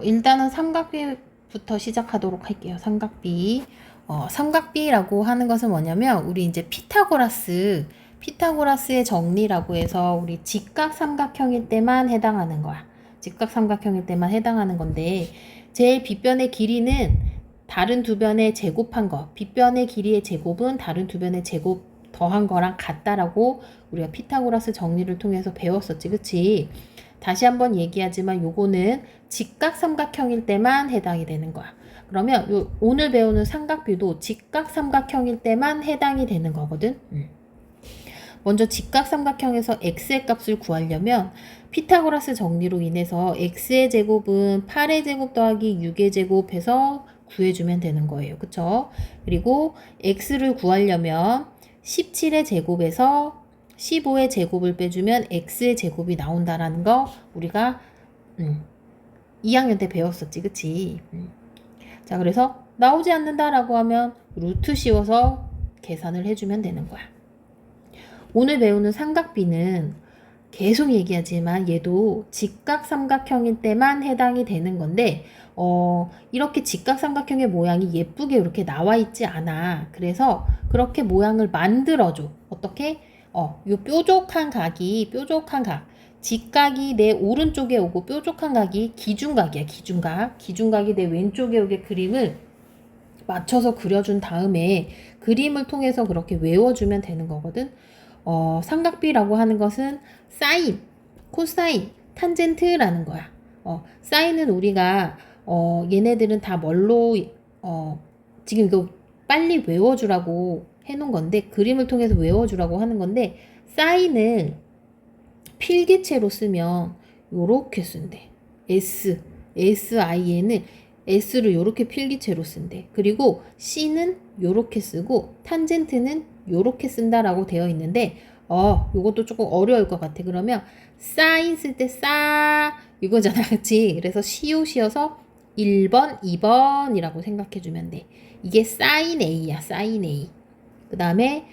일단은 삼각비부터 시작하도록 할게요. 삼각비. 삼각비라고 하는 것은 뭐냐면 우리 이제 피타고라스의 정리라고 해서 우리 직각삼각형일 때만 해당하는 거야. 직각삼각형일 때만 해당하는 건데 제일 빗변의 길이는 다른 두 변의 제곱한 거. 빗변의 길이의 제곱은 다른 두 변의 제곱 더한 거랑 같다라고 우리가 피타고라스 정리를 통해서 배웠었지. 그치? 다시 한번 얘기하지만 요거는 직각삼각형일 때만 해당이 되는 거야. 그러면 오늘 배우는 삼각비도 직각삼각형일 때만 해당이 되는 거거든. 먼저 직각삼각형에서 x의 값을 구하려면 피타고라스 정리로 인해서 x의 제곱은 8의 제곱 더하기 6의 제곱 해서 구해주면 되는 거예요. 그쵸? 그리고 x를 구하려면 17의 제곱에서 15의 제곱을 빼주면 x의 제곱이 나온다라는 거 우리가 2학년 때 배웠었지. 그치? 자, 그래서 나오지 않는다라고 하면 루트 씌워서 계산을 해주면 되는 거야. 오늘 배우는 삼각비는 계속 얘기하지만 얘도 직각삼각형일 때만 해당이 되는 건데 이렇게 직각삼각형의 모양이 예쁘게 이렇게 나와 있지 않아. 그래서 그렇게 모양을 만들어줘. 어떻게? 요 뾰족한 각. 직각이 내 오른쪽에 오고 뾰족한 각이 기준각이야. 기준각이 내 왼쪽에 오게 그림을 맞춰서 그려준 다음에 그림을 통해서 그렇게 외워주면 되는 거거든. 삼각비라고 하는 것은 사인, 코사인, 탄젠트라는 거야. 사인은 우리가 얘네들은 다 뭘로 지금 이거 빨리 외워주라고 해놓은 건데 그림을 통해서 외워주라고 하는 건데 사인을 필기체로 쓰면 요렇게 쓴대. SIN을 S를 요렇게 필기체로 쓴대. 그리고 C는 요렇게 쓰고 탄젠트는 요렇게 쓴다라고 되어 있는데 요것도 조금 어려울 것 같아. 그러면 사인 쓸 때 이거잖아. 그치? 그래서 시옷이어서 1번, 2번이라고 생각해주면 돼. 이게 사인 A야. 사인 A. 그 다음에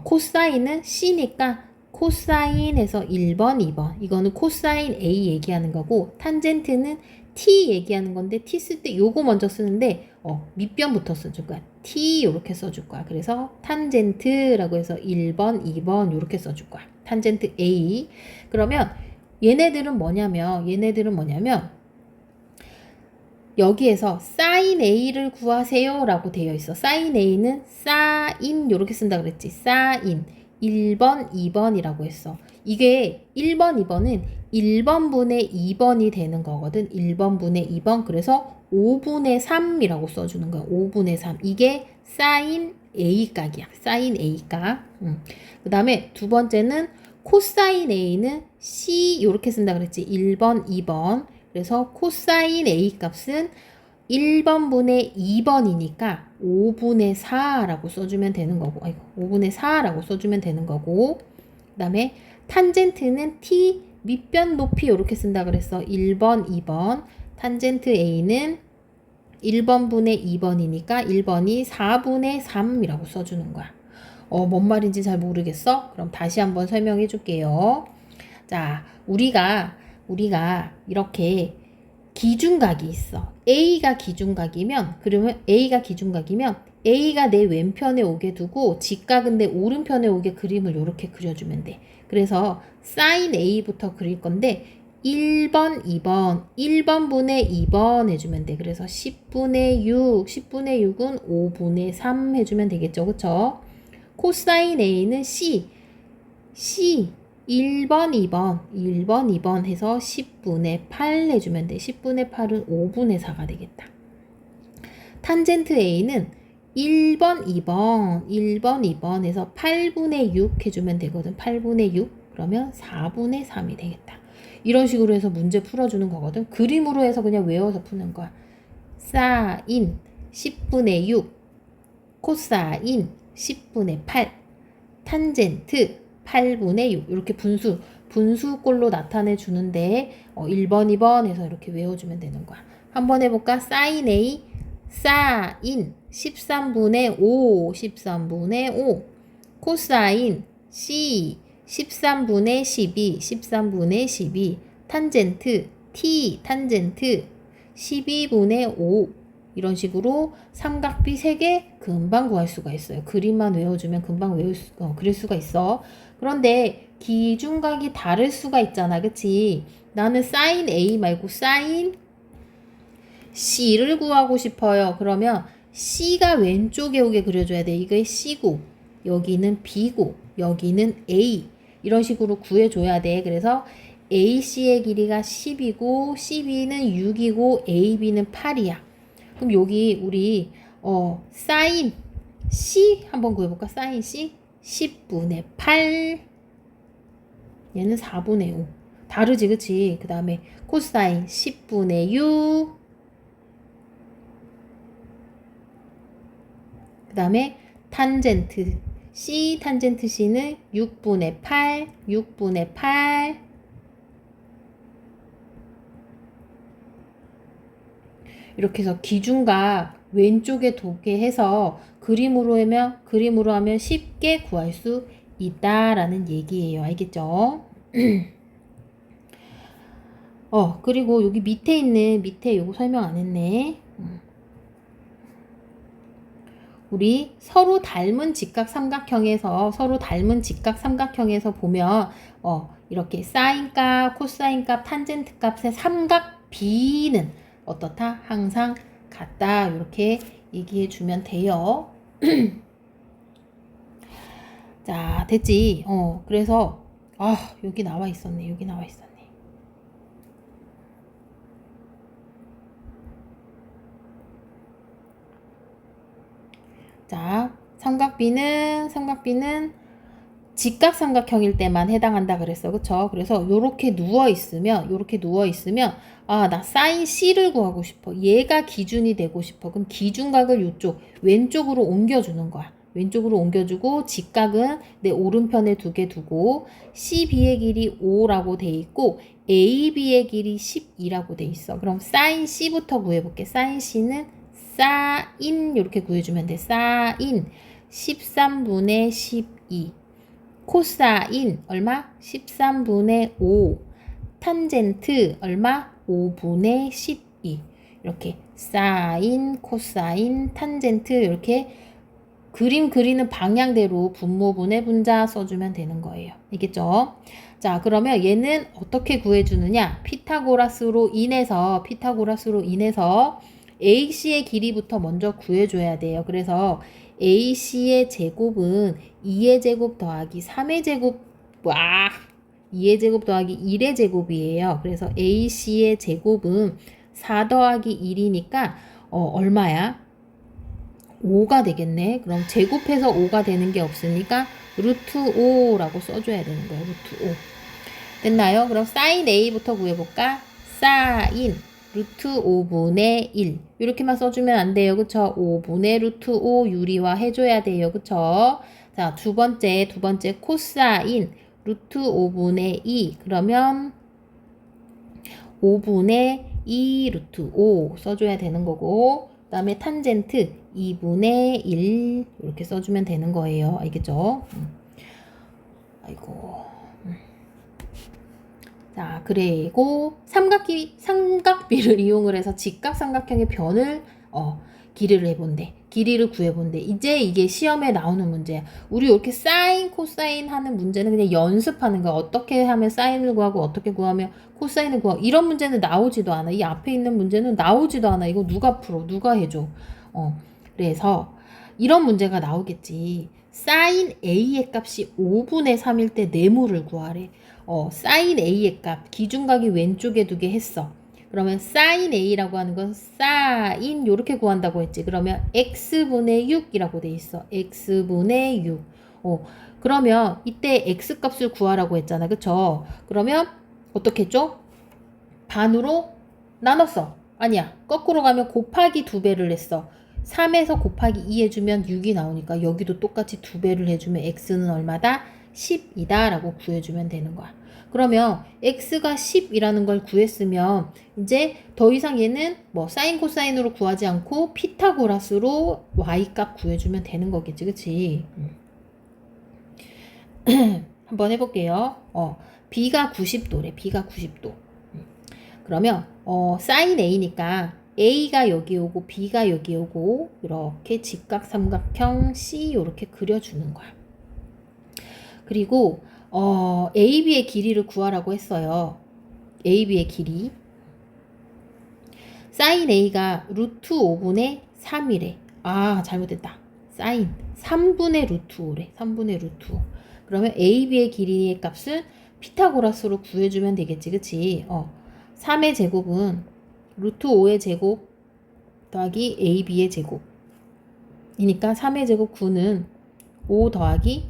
코사인은 C니까 코사인에서 1번, 2번. 이거는 코사인 A 얘기하는 거고 탄젠트는 T 얘기하는 건데 T 쓸 때 요거 먼저 쓰는데 밑변부터 써줄 거야. T 요렇게 써줄 거야. 그래서 탄젠트라고 해서 1번, 2번 요렇게 써줄 거야. 탄젠트 A. 그러면 얘네들은 뭐냐면 여기에서 사인 A를 구하세요 라고 되어 있어. 사인 A는 사인 요렇게 쓴다 그랬지. 사인 1번, 2번이라고 했어. 이게 1번, 2번은 1번분의 2번이 되는 거거든. 1번분의 2번. 그래서 5분의 3이라고 써주는 거야. 5분의 3. 이게 사인 A각이야. 사인 A각. 그 다음에 두 번째는 코사인 A는 C 이렇게 쓴다 그랬지. 1번, 2번. 그래서 코사인 A 값은 1번분의 2번이니까 5분의 4라고 써주면 되는 거고 5분의 4라고 써주면 되는 거고 그 다음에 탄젠트는 T 밑변 높이 이렇게 쓴다 그랬어. 1번, 2번. 탄젠트 A는 1번분의 2번이니까 1번이 4분의 3이라고 써주는 거야. 뭔 말인지 잘 모르겠어? 그럼 다시 한번 설명해 줄게요. 자, 우리가 이렇게 기준각이 있어. A가 기준각이면 A가 내 왼편에 오게 두고 직각은 내 오른편에 오게 그림을 이렇게 그려주면 돼. 그래서 사인 A부터 그릴 건데 1번, 2번, 1번분의 2번 해주면 돼. 그래서 10분의 6은 5분의 3 해주면 되겠죠. 그쵸? 코사인 A는 C 1번, 2번 해서 10분의 8 해주면 돼. 10분의 8은 5분의 4가 되겠다. 탄젠트 A는 1번, 2번 해서 8분의 6 해주면 되거든. 8분의 6 그러면 4분의 3이 되겠다. 이런 식으로 해서 문제 풀어주는 거거든. 그림으로 해서 그냥 외워서 푸는 거야. 사인 10분의 6 코사인 10분의 8 탄젠트 8분의 6 이렇게 분수꼴로 나타내 주는데 1번, 2번 해서 이렇게 외워주면 되는 거야. 한번 해볼까? 사인 A 사인 13분의 5 코사인 C 13분의 12 탄젠트 T 탄젠트 12분의 5 이런 식으로 삼각비 3개 금방 구할 수가 있어요. 그림만 외워주면 금방 그릴 수가 있어. 그런데 기준각이 다를 수가 있잖아. 그치? 나는 사인 A 말고 사인 C를 구하고 싶어요. 그러면 C가 왼쪽에 오게 그려줘야 돼. 이게 C고 여기는 B고 여기는 A 이런 식으로 구해줘야 돼. 그래서 AC의 길이가 10이고 CB는 6이고 AB는 8이야. 그럼 여기 우리 사인 C 한번 구해볼까? 사인 C 10분의 8 얘는 4분의 5 다르지 그치? 그 다음에 코사인 10분의 6 그 다음에 탄젠트 C 탄젠트 C는 6분의 8 6분의 8 이렇게 해서 기준각 왼쪽에 두게 해서 그림으로 하면 쉽게 구할 수 있다라는 얘기예요. 알겠죠? 그리고 여기 밑에 요거 설명 안 했네. 우리 서로 닮은 직각 삼각형에서 보면 이렇게 사인 값, 코사인 값, 탄젠트 값의 삼각 B는 어떻다? 항상 같다. 이렇게 얘기해 주면 돼요. 자, 됐지? 그래서 여기 나와 있었네. 자, 삼각비는 직각 삼각형일 때만 해당한다 그랬어. 그쵸? 그래서 요렇게 누워 있으면 나 사인 C를 구하고 싶어. 얘가 기준이 되고 싶어. 그럼 기준각을 왼쪽으로 옮겨주는 거야. 왼쪽으로 옮겨주고 직각은 내 오른편에 2개 두고 CB의 길이 5라고 돼 있고 AB의 길이 12라고 돼 있어. 그럼 사인 C부터 구해볼게. 사인 C는 사인 이렇게 구해주면 돼. 사인 13분의 12 코사인 얼마? 13분의 5 탄젠트 얼마? 5분의 12 이렇게 사인, 코사인, 탄젠트 이렇게 그림 그리는 방향대로 분모분의 분자 써주면 되는 거예요. 알겠죠? 자, 그러면 얘는 어떻게 구해주느냐? 피타고라스로 인해서 AC의 길이부터 먼저 구해줘야 돼요. 그래서 AC의 제곱은 2의 제곱 더하기 3의 제곱 2의 제곱 더하기 1의 제곱이에요. 그래서 AC의 제곱은 4 더하기 1이니까 얼마야? 5가 되겠네. 그럼 제곱해서 5가 되는 게 없으니까 루트 5라고 써줘야 되는 거예요. 루트 5. 됐나요? 그럼 사인 A부터 구해볼까? 사인 루트 5분의 1 이렇게만 써주면 안 돼요. 그쵸? 5분의 루트 5 유리화 해줘야 돼요. 그쵸? 자, 두 번째 코사인 루트 5분의 2 그러면 5분의 2 루트 5 써줘야 되는 거고 그 다음에 탄젠트 2분의 1 이렇게 써주면 되는 거예요. 알겠죠? 아이고. 자, 그리고 삼각비를 이용을 해서 직각 삼각형의 변을 길이를 해본대. 길이를 구해본대. 이제 이게 시험에 나오는 문제야. 우리 이렇게 사인, 코사인 하는 문제는 그냥 연습하는 거야. 어떻게 하면 사인을 구하고 어떻게 구하면 코사인을 구하고 이런 문제는 나오지도 않아. 이 앞에 있는 문제는 나오지도 않아. 이거 누가 풀어? 누가 해줘? 그래서 이런 문제가 나오겠지. 사인 A의 값이 5분의 3일 때 네모를 구하래. 사인 A의 값 기준각이 왼쪽에 두게 했어. 그러면 사인 A라고 하는 건 사인 요렇게 구한다고 했지. 그러면 X분의 6이라고 돼 있어. X분의 6. 그러면 이때 X 값을 구하라고 했잖아. 그쵸? 그러면 어떻게 했죠? 반으로 나눴어. 아니야. 거꾸로 가면 곱하기 2배를 했어. 3에서 곱하기 2 해주면 6이 나오니까 여기도 똑같이 2배를 해주면 X는 얼마다? 10이다 라고 구해주면 되는 거야. 그러면 X가 10이라는 걸 구했으면 이제 더 이상 얘는 뭐 사인 코사인으로 구하지 않고 피타고라스로 Y값 구해주면 되는 거겠지. 그치? 한번 해볼게요. B가 90도래. B가 90도. 그러면 사인 A니까 A가 여기 오고 B가 여기 오고 이렇게 직각삼각형 C 이렇게 그려주는 거야. 그리고 AB의 길이를 구하라고 했어요. AB의 길이. 사인 A가 루트 5분의 3이래. 아, 잘못됐다. 사인 3분의 루트 5래. 3분의 루트 5. 그러면 AB의 길이의 값은 피타고라스로 구해주면 되겠지. 그치? 3의 제곱은 루트 5의 제곱 더하기 AB의 제곱. 이니까 3의 제곱 9는 5 더하기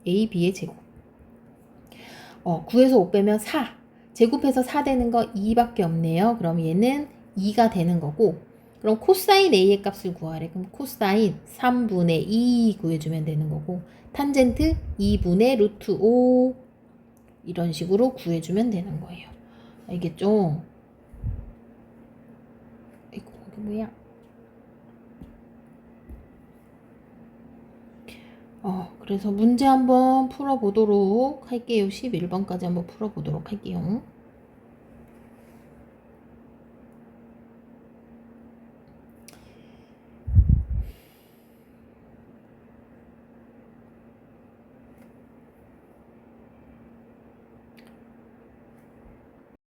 AB의 제곱. 9에서 5 빼면 4. 제곱해서 4 되는 거 2밖에 없네요. 그럼 얘는 2가 되는 거고, 그럼 코사인 A의 값을 구하래. 그럼 코사인 3분의 2 구해주면 되는 거고, 탄젠트 2분의 루트 5 이런 식으로 구해주면 되는 거예요. 알겠죠? 이거 뭐야? 그래서 문제 한번 풀어보도록 할게요. 11번까지 한번 풀어보도록 할게요.